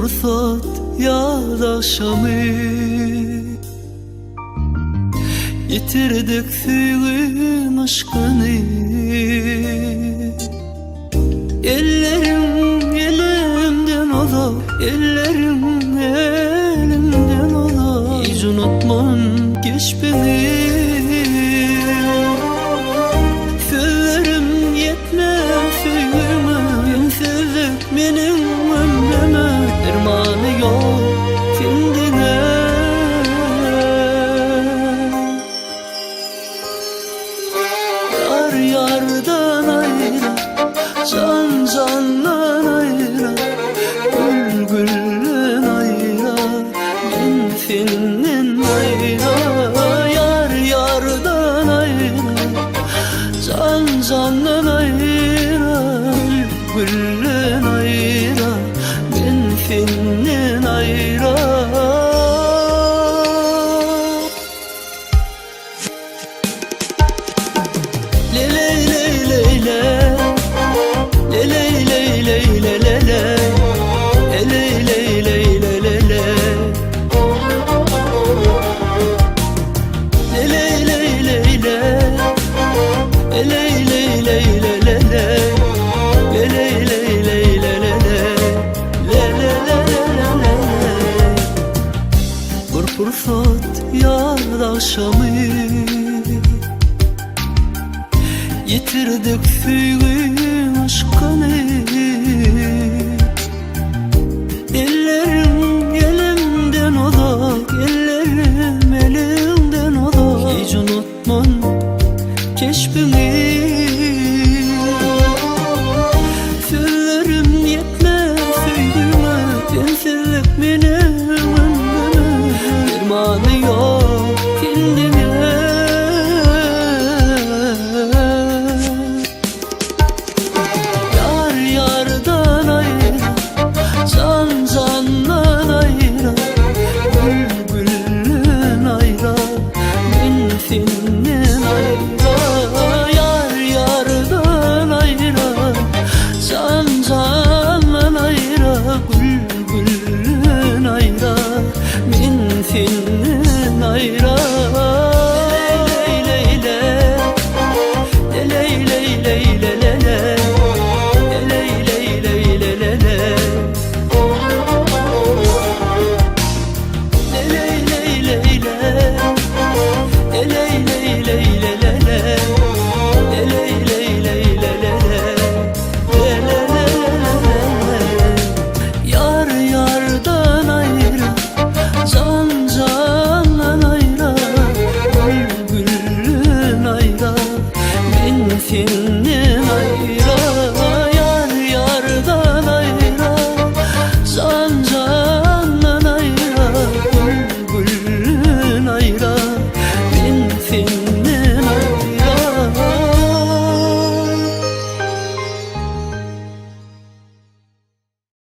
fırsat yadaşamı yitirdik suyun aşkını. Ellerim elimden ola, ellerim elimden ola. Hiç unutmam geç beni. Sözlerim yetmez suyuma, sensizlik benim ömrüme. Dermanı yok kendine. Yar yardan ayrı, can candan ayrı, gül gülden ayrı, ben senin ayrı. Yar yardan ayrı, can candan ayrı, gül gülden ayrı, ben senin ayrı. Bir fırsat yadaşamı yitirdik suyun aşkını. Ellerim